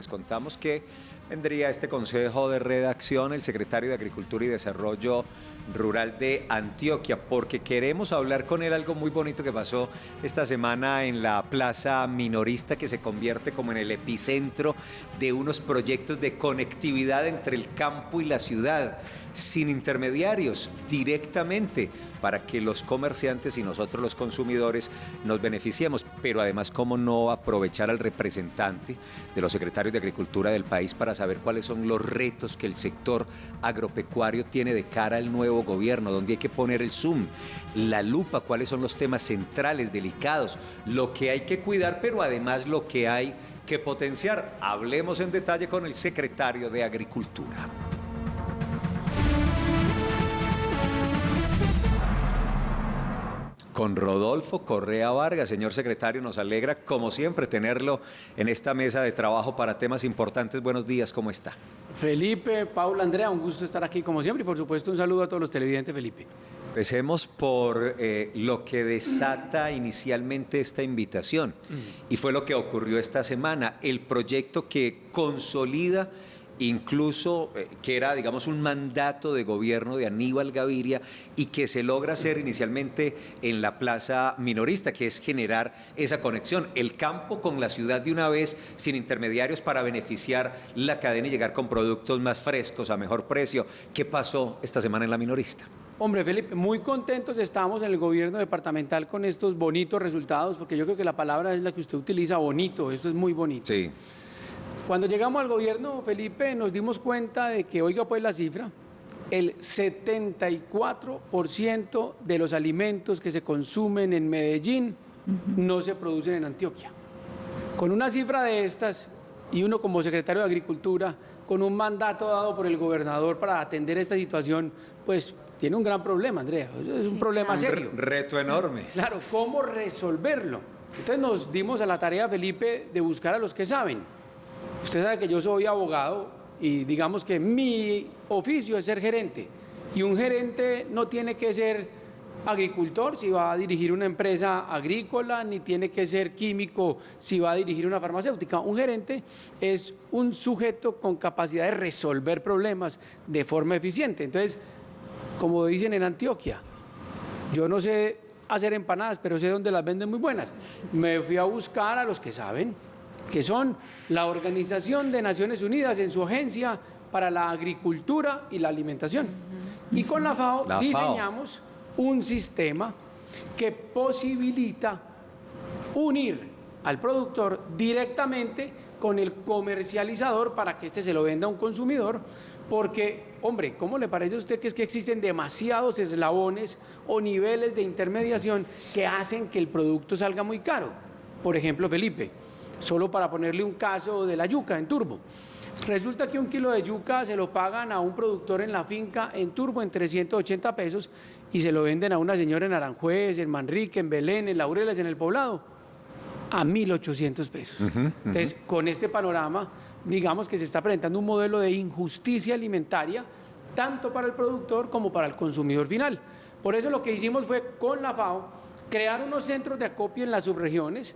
les contamos que vendría a este consejo de redacción el secretario de Agricultura y Desarrollo Rural de Antioquia, porque queremos hablar con él algo muy bonito que pasó esta semana en la plaza minorista, que se convierte como en el epicentro de unos proyectos de conectividad entre el campo y la ciudad, sin intermediarios, directamente, para que los comerciantes y nosotros los consumidores nos beneficiemos. Pero además, ¿cómo no aprovechar al representante de los secretarios de Agricultura del país para saber cuáles son los retos que el sector agropecuario tiene de cara al nuevo gobierno, donde hay que poner el zoom, la lupa, cuáles son los temas centrales, delicados, lo que hay que cuidar, pero además lo que hay que potenciar? Hablemos en detalle con el secretario de Agricultura. Con Rodolfo Correa Vargas. Señor secretario, nos alegra como siempre tenerlo en esta mesa de trabajo para temas importantes. Buenos días, ¿cómo está? Felipe, Paula, Andrea, un gusto estar aquí como siempre y por supuesto un saludo a todos los televidentes, Felipe. Empecemos por lo que desata inicialmente esta invitación y fue lo que ocurrió esta semana, el proyecto que consolida incluso que era, digamos, un mandato de gobierno de Aníbal Gaviria y que se logra hacer inicialmente en la plaza minorista, que es generar esa conexión, el campo con la ciudad de una vez, sin intermediarios, para beneficiar la cadena y llegar con productos más frescos, a mejor precio. ¿Qué pasó esta semana en la minorista? Hombre, Felipe, muy contentos estamos en el gobierno departamental con estos bonitos resultados, porque yo creo que la palabra es la que usted utiliza, bonito, esto es muy bonito. Sí. Cuando llegamos al gobierno, Felipe, nos dimos cuenta de que, oiga pues la cifra, el 74% de los alimentos que se consumen en Medellín no se producen en Antioquia. Con una cifra de estas, y uno como secretario de Agricultura, con un mandato dado por el gobernador para atender esta situación, pues tiene un gran problema, Andrea, es un problema serio. Un reto enorme. Claro, ¿cómo resolverlo? Entonces nos dimos a la tarea, Felipe, de buscar a los que saben. Usted sabe que yo soy abogado y digamos que mi oficio es ser gerente. Y un gerente no tiene que ser agricultor si va a dirigir una empresa agrícola, ni tiene que ser químico si va a dirigir una farmacéutica. Un gerente es un sujeto con capacidad de resolver problemas de forma eficiente. Entonces, como dicen en Antioquia, yo no sé hacer empanadas, pero sé dónde las venden muy buenas. Me fui a buscar a los que saben, que son la Organización de Naciones Unidas en su Agencia para la Agricultura y la Alimentación. Y con la FAO diseñamos un sistema que posibilita unir al productor directamente con el comercializador para que éste se lo venda a un consumidor, porque, hombre, ¿cómo le parece a usted que es que existen demasiados eslabones o niveles de intermediación que hacen que el producto salga muy caro? Por ejemplo, Felipe, solo para ponerle un caso de la yuca en Turbo. Resulta que un kilo de yuca se lo pagan a un productor en la finca en Turbo en 380 pesos y se lo venden a una señora en Aranjuez, en Manrique, en Belén, en Laureles, en El Poblado, a 1.800 pesos. Entonces, con este panorama, digamos que se está presentando un modelo de injusticia alimentaria, tanto para el productor como para el consumidor final. Por eso lo que hicimos fue, con la FAO, crear unos centros de acopio en las subregiones,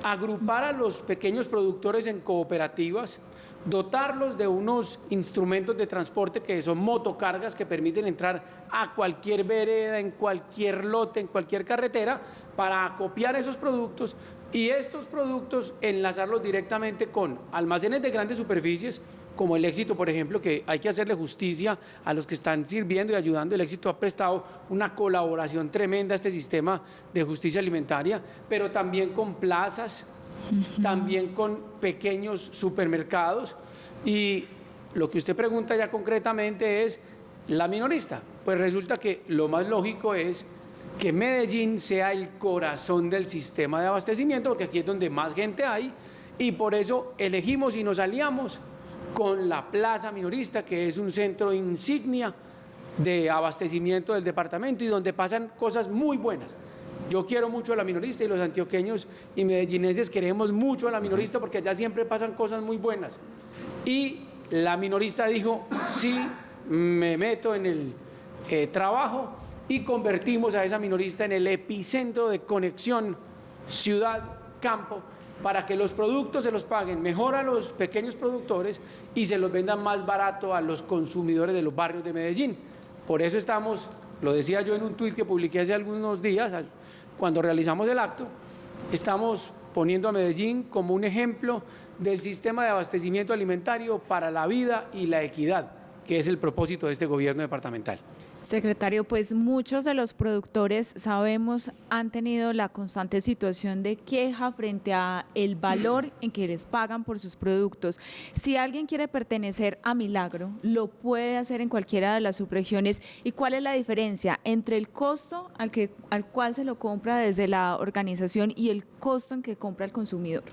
agrupar a los pequeños productores en cooperativas, dotarlos de unos instrumentos de transporte que son motocargas que permiten entrar a cualquier vereda, en cualquier lote, en cualquier carretera, para acopiar esos productos y estos productos enlazarlos directamente con almacenes de grandes superficies, como el Éxito, por ejemplo, que hay que hacerle justicia a los que están sirviendo y ayudando. El Éxito ha prestado una colaboración tremenda a este sistema de justicia alimentaria, pero también con plazas, también con pequeños supermercados. Y lo que usted pregunta ya concretamente es la minorista. Pues resulta que lo más lógico es que Medellín sea el corazón del sistema de abastecimiento, porque aquí es donde más gente hay, y por eso elegimos y nos aliamos con la plaza minorista, que es un centro insignia de abastecimiento del departamento y donde pasan cosas muy buenas. Yo quiero mucho a la minorista y los antioqueños y medellinenses queremos mucho a la minorista porque allá siempre pasan cosas muy buenas. Y la minorista dijo, sí, me meto en el trabajo y convertimos a esa minorista en el epicentro de conexión ciudad-campo para que los productos se los paguen mejor a los pequeños productores y se los vendan más barato a los consumidores de los barrios de Medellín. Por eso estamos, lo decía yo en un tuit que publiqué hace algunos días, cuando realizamos el acto, estamos poniendo a Medellín como un ejemplo del sistema de abastecimiento alimentario para la vida y la equidad, que es el propósito de este gobierno departamental. Secretario, pues muchos de los productores, sabemos, han tenido la constante situación de queja frente a el valor en que les pagan por sus productos. Si alguien quiere pertenecer a Milagro, lo puede hacer en cualquiera de las subregiones. ¿Y cuál es la diferencia entre el costo al cual se lo compra desde la organización y el costo en que compra el consumidor?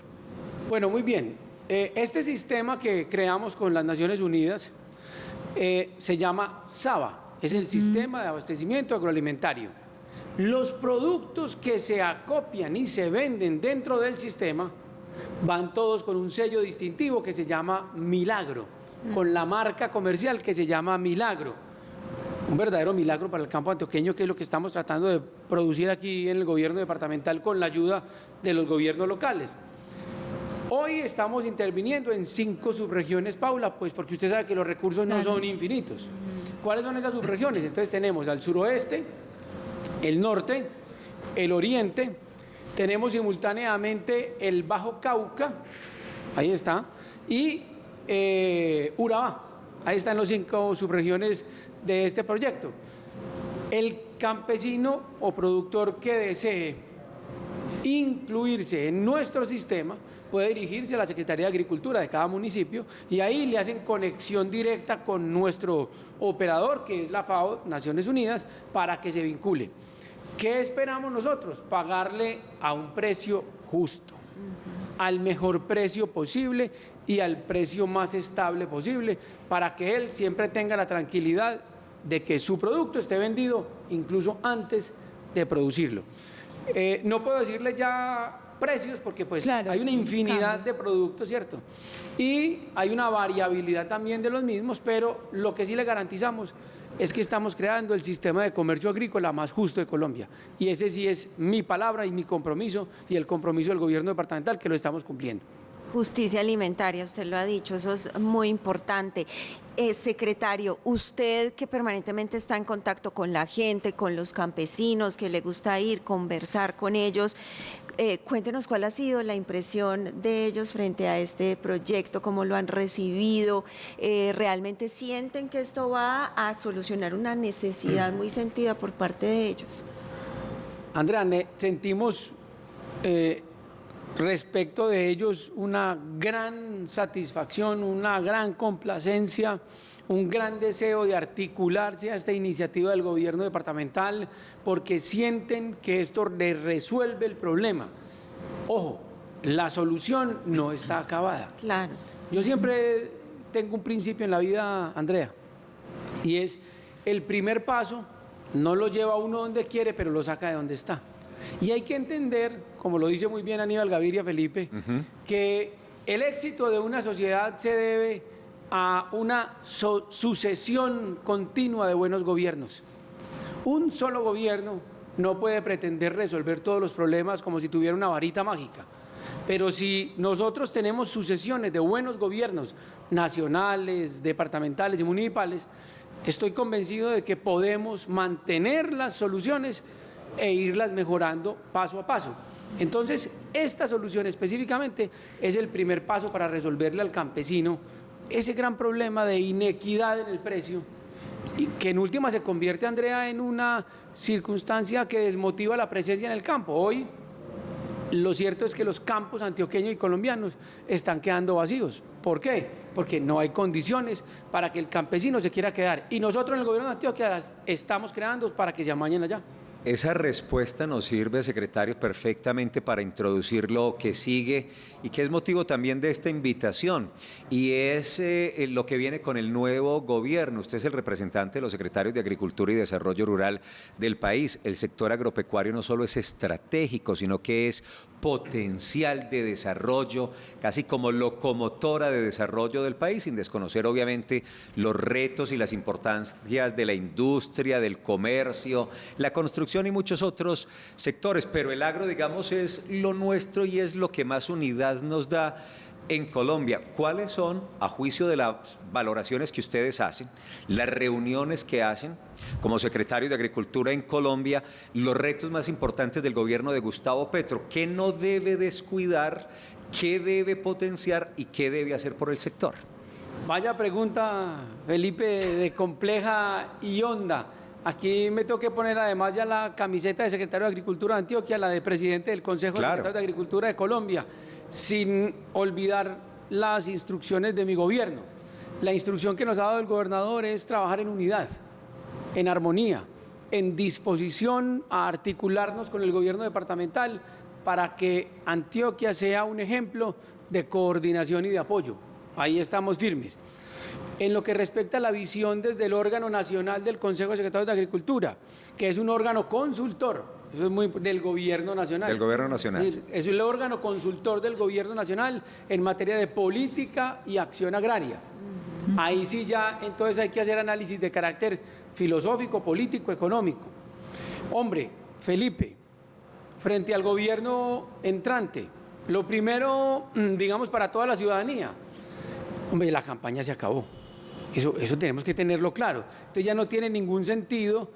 Bueno, muy bien. Este sistema que creamos con las Naciones Unidas se llama SABA. Es el Sistema de Abastecimiento Agroalimentario. Los productos que se acopian y se venden dentro del sistema van todos con un sello distintivo que se llama Milagro, con la marca comercial que se llama Milagro. Un verdadero milagro para el campo antioqueño, que es lo que estamos tratando de producir aquí en el gobierno departamental con la ayuda de los gobiernos locales. Hoy estamos interviniendo en 5 subregiones, Paula, pues porque usted sabe que los recursos no son infinitos. ¿Cuáles son esas subregiones? Entonces tenemos al suroeste, el norte, el oriente, tenemos simultáneamente el Bajo Cauca, ahí está, y Urabá. Ahí están los 5 subregiones de este proyecto. El campesino o productor que desee incluirse en nuestro sistema puede dirigirse a la Secretaría de Agricultura de cada municipio y ahí le hacen conexión directa con nuestro operador, que es la FAO, Naciones Unidas, para que se vincule. ¿Qué esperamos nosotros? Pagarle a un precio justo, al mejor precio posible y al precio más estable posible, para que él siempre tenga la tranquilidad de que su producto esté vendido incluso antes de producirlo. No puedo decirle ya precios porque pues claro, hay una infinidad de productos, ¿cierto? Y hay una variabilidad también de los mismos, pero lo que sí le garantizamos es que estamos creando el sistema de comercio agrícola más justo de Colombia. Y ese sí es mi palabra y mi compromiso y el compromiso del gobierno departamental, que lo estamos cumpliendo. Justicia alimentaria, usted lo ha dicho, eso es muy importante. Secretario, usted que permanentemente está en contacto con la gente, con los campesinos, que le gusta ir, conversar con ellos, cuéntenos cuál ha sido la impresión de ellos frente a este proyecto, cómo lo han recibido, ¿realmente sienten que esto va a solucionar una necesidad muy sentida por parte de ellos? Andrea, sentimos respecto de ellos una gran satisfacción, una gran complacencia, un gran deseo de articularse a esta iniciativa del gobierno departamental porque sienten que esto le resuelve el problema. Ojo, la solución no está acabada. Claro. Yo siempre tengo un principio en la vida, Andrea, y es el primer paso no lo lleva uno donde quiere, pero lo saca de donde está. Y hay que entender, como lo dice muy bien Aníbal Gaviria Felipe, que el éxito de una sociedad se debe a una sucesión continua de buenos gobiernos. Un solo gobierno no puede pretender resolver todos los problemas como si tuviera una varita mágica. Pero si nosotros tenemos sucesiones de buenos gobiernos nacionales, departamentales y municipales, estoy convencido de que podemos mantener las soluciones e irlas mejorando paso a paso. Entonces, esta solución específicamente es el primer paso para resolverle al campesino ese gran problema de inequidad en el precio y que en última se convierte, Andrea, en una circunstancia que desmotiva la presencia en el campo. Hoy, lo cierto es que los campos antioqueños y colombianos están quedando vacíos. ¿Por qué? Porque no hay condiciones para que el campesino se quiera quedar. Y nosotros en el gobierno de Antioquia las estamos creando para que se amañen allá. Esa respuesta nos sirve, secretario, perfectamente para introducir lo que sigue y que es motivo también de esta invitación. Y es lo que viene con el nuevo gobierno. Usted es el representante de los secretarios de Agricultura y Desarrollo Rural del país. El sector agropecuario no solo es estratégico, sino que es potencial de desarrollo, casi como locomotora de desarrollo del país, sin desconocer obviamente los retos y las importancias de la industria, del comercio, la construcción construcción y muchos otros sectores, pero el agro, digamos, es lo nuestro y es lo que más unidad nos da en Colombia. ¿Cuáles son, a juicio de las valoraciones que ustedes hacen, las reuniones que hacen como secretario de Agricultura en Colombia, los retos más importantes del gobierno de Gustavo Petro? ¿Qué no debe descuidar, qué debe potenciar y qué debe hacer por el sector? Vaya pregunta, Felipe, de compleja y honda. Aquí me tengo que poner además ya la camiseta de secretario de Agricultura de Antioquia, la de presidente del Consejo de Secretarios de Agricultura de Colombia, sin olvidar las instrucciones de mi gobierno. La instrucción que nos ha dado el gobernador es trabajar en unidad, en armonía, en disposición a articularnos con el gobierno departamental para que Antioquia sea un ejemplo de coordinación y de apoyo. Ahí estamos firmes. En lo que respecta a la visión desde el órgano nacional del Consejo de Secretarios de Agricultura, que es un órgano consultor, eso es muy del gobierno nacional. Del gobierno nacional. Es el órgano consultor del gobierno nacional en materia de política y acción agraria. Ahí sí ya, entonces hay que hacer análisis de carácter filosófico, político, económico. Hombre, Felipe, frente al gobierno entrante, lo primero, digamos, para toda la ciudadanía, hombre, la campaña se acabó. Eso tenemos que tenerlo claro. Entonces ya no tiene ningún sentido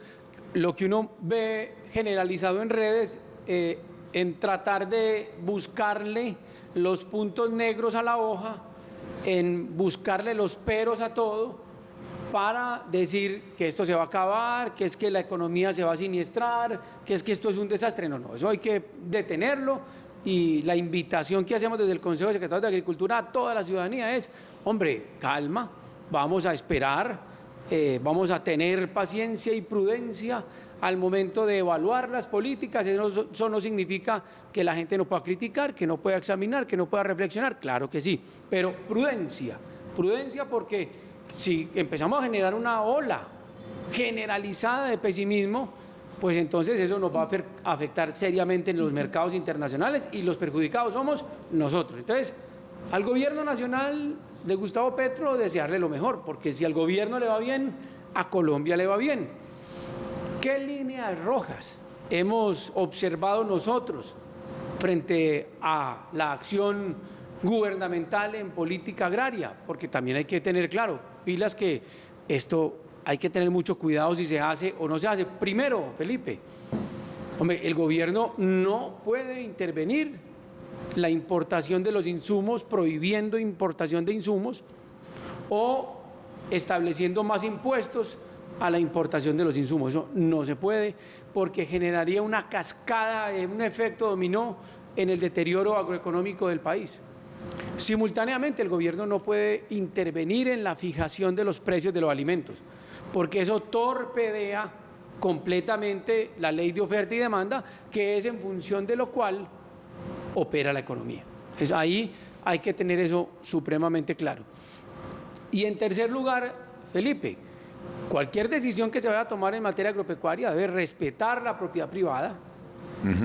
lo que uno ve generalizado en redes, en tratar de buscarle los puntos negros a la hoja, en buscarle los peros a todo, para decir que esto se va a acabar, que es que la economía se va a siniestrar, que es que esto es un desastre. No, eso hay que detenerlo. Y la invitación que hacemos desde el Consejo de Secretarios de Agricultura a toda la ciudadanía es, hombre, calma, vamos a esperar, vamos a tener paciencia y prudencia al momento de evaluar las políticas. Eso no significa que la gente no pueda criticar, que no pueda examinar, que no pueda reflexionar, claro que sí, pero prudencia porque si empezamos a generar una ola generalizada de pesimismo, pues entonces eso nos va a afectar seriamente en los mercados internacionales y los perjudicados somos nosotros. Entonces, al gobierno nacional de Gustavo Petro desearle lo mejor, porque si al gobierno le va bien, a Colombia le va bien. ¿Qué líneas rojas hemos observado nosotros frente a la acción gubernamental en política agraria? Porque también hay que tener claro, pilas, que esto hay que tener mucho cuidado si se hace o no se hace. Primero, Felipe, hombre, el gobierno no puede intervenir la importación de los insumos, prohibiendo importación de insumos o estableciendo más impuestos a la importación de los insumos. Eso no se puede, porque generaría una cascada, un efecto dominó en el deterioro agroeconómico del país. Simultáneamente, el gobierno no puede intervenir en la fijación de los precios de los alimentos, porque eso torpedea completamente la ley de oferta y demanda, que es en función de lo cual opera la economía. Entonces, ahí hay que tener eso supremamente claro. Y en tercer lugar, Felipe, cualquier decisión que se vaya a tomar en materia agropecuaria debe respetar la propiedad privada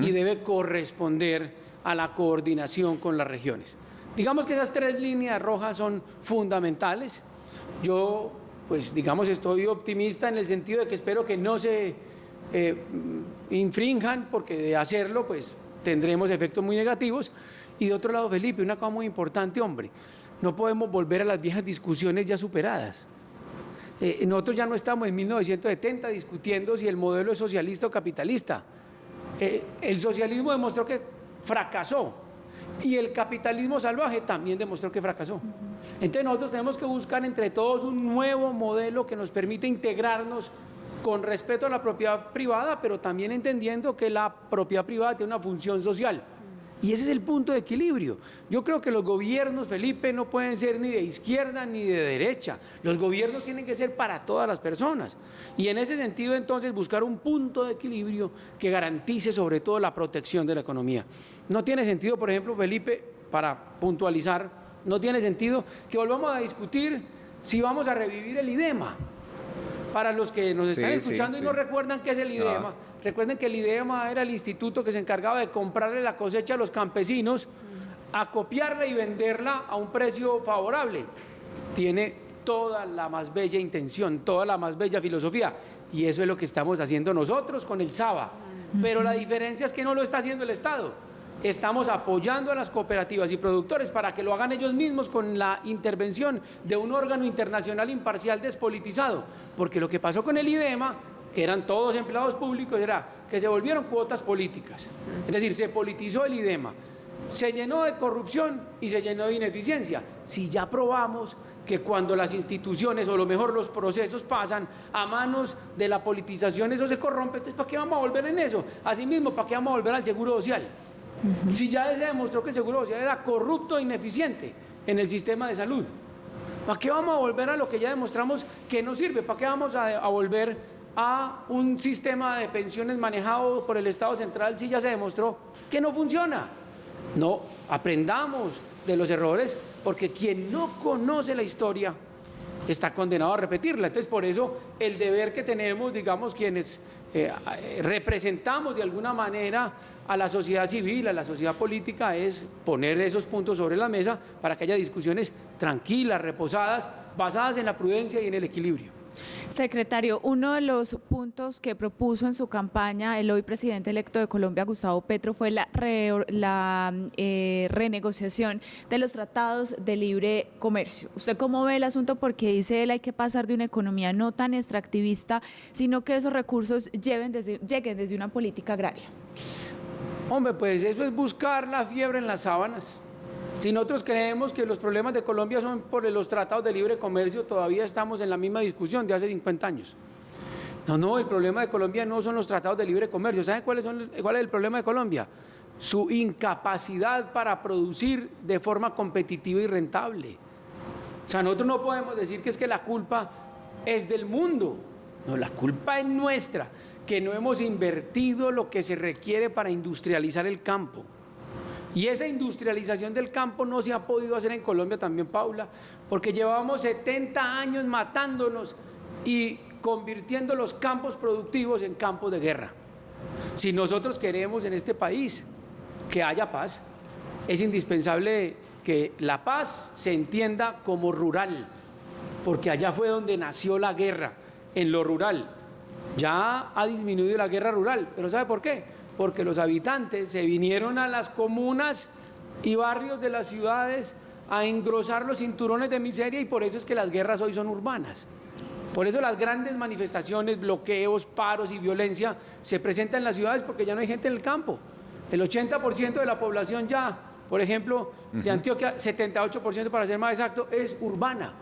y debe corresponder a la coordinación con las regiones. Digamos que esas tres líneas rojas son fundamentales. Yo, pues, digamos, estoy optimista en el sentido de que espero que no se infrinjan, porque de hacerlo, pues, tendremos efectos muy negativos. Y de otro lado, Felipe, una cosa muy importante, hombre, no podemos volver a las viejas discusiones ya superadas. Nosotros ya no estamos en 1970 discutiendo si el modelo es socialista o capitalista. El socialismo demostró que fracasó y el capitalismo salvaje también demostró que fracasó. Entonces nosotros tenemos que buscar entre todos un nuevo modelo que nos permita integrarnos con respeto a la propiedad privada, pero también entendiendo que la propiedad privada tiene una función social. Y ese es el punto de equilibrio. Yo creo que los gobiernos, Felipe, no pueden ser ni de izquierda ni de derecha. Los gobiernos tienen que ser para todas las personas. Y en ese sentido, entonces, buscar un punto de equilibrio que garantice sobre todo la protección de la economía. No tiene sentido, por ejemplo, Felipe, para puntualizar, no tiene sentido que volvamos a discutir si vamos a revivir el IDEMA. Para los que nos están escuchando y no recuerdan qué es el IDEMA, recuerden que el IDEMA era el instituto que se encargaba de comprarle la cosecha a los campesinos, acopiarla y venderla a un precio favorable. Tiene toda la más bella intención, toda la más bella filosofía, Y eso es lo que estamos haciendo nosotros con el SABA. Pero la diferencia es que no lo está haciendo el Estado. Estamos apoyando a las cooperativas y productores para que lo hagan ellos mismos con la intervención de un órgano internacional imparcial despolitizado. Porque lo que pasó con el IDEMA, que eran todos empleados públicos, era que se volvieron cuotas políticas. Es decir, se politizó el IDEMA, se llenó de corrupción y se llenó de ineficiencia. Si ya probamos que cuando las instituciones, o lo mejor los procesos, pasan a manos de la politización, eso se corrompe, entonces ¿para qué vamos a volver en eso? Asimismo, ¿para qué vamos a volver al Seguro Social? Si ya se demostró que el Seguro Social era corrupto e ineficiente en el sistema de salud, ¿para qué vamos a volver a lo que ya demostramos que no sirve? ¿Para qué vamos a volver a un sistema de pensiones manejado por el Estado central si ya se demostró que no funciona? No, aprendamos de los errores, porque quien no conoce la historia está condenado a repetirla. Entonces, por eso el deber que tenemos, digamos, quienes representamos de alguna manera a la sociedad civil, a la sociedad política, es poner esos puntos sobre la mesa para que haya discusiones tranquilas, reposadas, basadas en la prudencia y en el equilibrio. Secretario, uno de los puntos que propuso en su campaña el hoy presidente electo de Colombia, Gustavo Petro, fue la renegociación de los tratados de libre comercio. ¿Usted cómo ve el asunto? Porque dice él hay que pasar de una economía no tan extractivista, sino que esos recursos lleguen desde una política agraria. Hombre, pues eso es buscar la fiebre en las sábanas. Si nosotros creemos que los problemas de Colombia son por los tratados de libre comercio, todavía estamos en la misma discusión de hace 50 años. No, el problema de Colombia no son los tratados de libre comercio. ¿Saben cuál es el problema de Colombia? Su incapacidad para producir de forma competitiva y rentable. O sea, nosotros no podemos decir que es que la culpa es del mundo. No, la culpa es nuestra, que no hemos invertido lo que se requiere para industrializar el campo. Y esa industrialización del campo no se ha podido hacer en Colombia también, Paula, porque llevamos 70 años matándonos y convirtiendo los campos productivos en campos de guerra. Si nosotros queremos en este país que haya paz, es indispensable que la paz se entienda como rural, porque allá fue donde nació la guerra, en lo rural. Ya ha disminuido la guerra rural, pero ¿sabe por qué? Porque los habitantes se vinieron a las comunas y barrios de las ciudades a engrosar los cinturones de miseria, y por eso es que las guerras hoy son urbanas. Por eso las grandes manifestaciones, bloqueos, paros y violencia se presentan en las ciudades, porque ya no hay gente en el campo. El 80% de la población ya, por ejemplo, de Antioquia, 78% para ser más exacto, es urbana,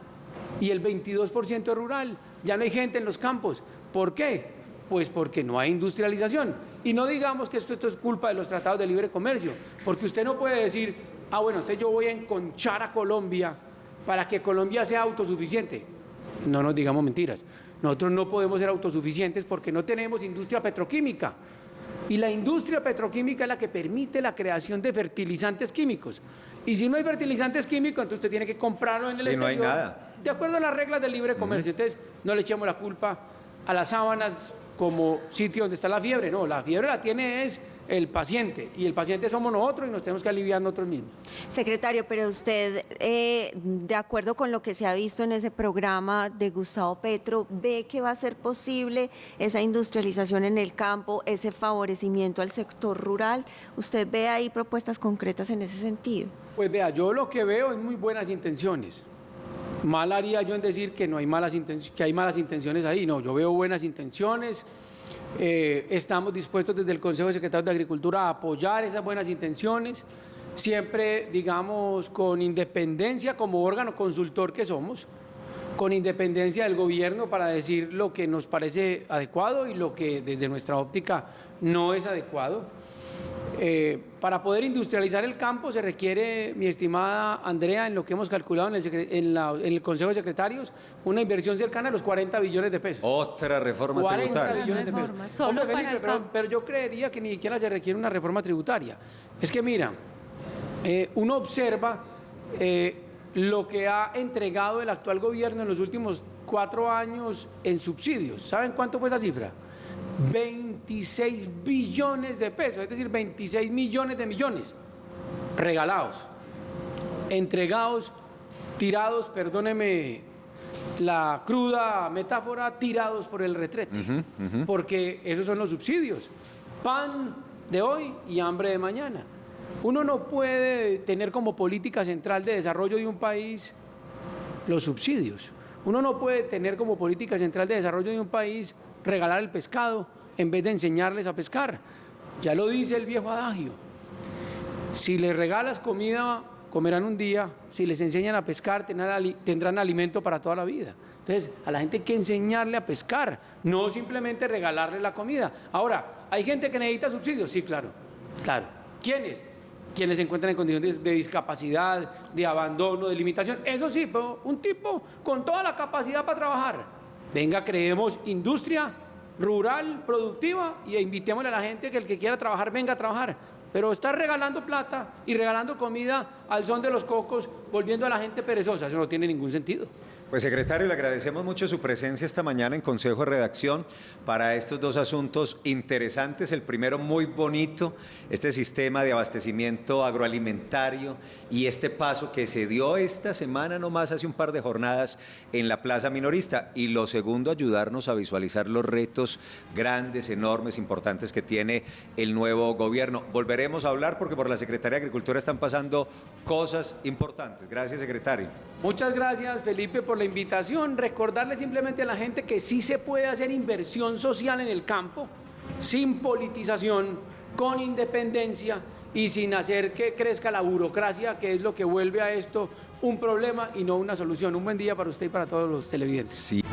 y el 22% es rural. Ya no hay gente en los campos. ¿Por qué? Pues porque no hay industrialización. Y no digamos que esto es culpa de los tratados de libre comercio, porque usted no puede decir, bueno, entonces yo voy a enconchar a Colombia para que Colombia sea autosuficiente. No nos digamos mentiras. Nosotros no podemos ser autosuficientes porque no tenemos industria petroquímica. Y la industria petroquímica es la que permite la creación de fertilizantes químicos. Y si no hay fertilizantes químicos, entonces usted tiene que comprarlo en el exterior. No hay nada. De acuerdo a las reglas del libre comercio. Entonces, no le echemos la culpa a las sábanas como sitio donde está la fiebre. No, la fiebre la tiene es el paciente, y el paciente somos nosotros, y nos tenemos que aliviar nosotros mismos. Secretario, pero usted, de acuerdo con lo que se ha visto en ese programa de Gustavo Petro, ¿ve que va a ser posible esa industrialización en el campo, ese favorecimiento al sector rural? ¿Usted ve ahí propuestas concretas en ese sentido? Pues vea, yo lo que veo es muy buenas intenciones. Mal haría yo en decir que no hay que hay malas intenciones ahí. No, yo veo buenas intenciones. Estamos dispuestos desde el Consejo de Secretarios de Agricultura a apoyar esas buenas intenciones, siempre, digamos, con independencia como órgano consultor que somos, con independencia del gobierno para decir lo que nos parece adecuado y lo que desde nuestra óptica no es adecuado. Para poder industrializar el campo se requiere, mi estimada Andrea, en lo que hemos calculado en el Consejo de Secretarios, una inversión cercana a los 40 billones de pesos. Otra reforma 40 tributaria. billones de pesos. Solo Hombre, para Felipe, el campo. pero yo creería que ni siquiera se requiere una reforma tributaria. Es que mira, uno observa lo que ha entregado el actual gobierno en los últimos 4 años en subsidios. ¿Saben cuánto fue esa cifra? 26 billones de pesos, es decir, 26 millones de millones regalados, entregados, tirados, perdóneme la cruda metáfora, tirados por el retrete, porque esos son los subsidios, pan de hoy y hambre de mañana. Uno no puede tener como política central de desarrollo de un país los subsidios. Uno no puede tener como política central de desarrollo de un país regalar el pescado en vez de enseñarles a pescar. Ya lo dice el viejo adagio. Si les regalas comida, comerán un día. Si les enseñan a pescar, tendrán alimento para toda la vida. Entonces, a la gente hay que enseñarle a pescar, no simplemente regalarle la comida. Ahora, ¿hay gente que necesita subsidios? Sí, claro, claro. ¿Quiénes? Quienes se encuentran en condiciones de discapacidad, de abandono, de limitación. Eso sí, pero un tipo con toda la capacidad para trabajar. Venga, creemos industria rural, productiva, y invitémosle a la gente que el que quiera trabajar, venga a trabajar. Pero estar regalando plata y regalando comida al son de los cocos, volviendo a la gente perezosa, eso no tiene ningún sentido. Pues secretario, le agradecemos mucho su presencia esta mañana en Consejo de Redacción para estos dos asuntos interesantes. El primero muy bonito, este sistema de abastecimiento agroalimentario y este paso que se dio esta semana nomás hace un par de jornadas en la Plaza Minorista. Y lo segundo, ayudarnos a visualizar los retos grandes, enormes, importantes que tiene el nuevo gobierno. Volveremos a hablar porque por la Secretaría de Agricultura están pasando cosas importantes. Gracias, secretario. Muchas gracias, Felipe, por la invitación. Recordarle simplemente a la gente que sí se puede hacer inversión social en el campo, sin politización, con independencia y sin hacer que crezca la burocracia, que es lo que vuelve a esto un problema y no una solución. Un buen día para usted y para todos los televidentes. Sí.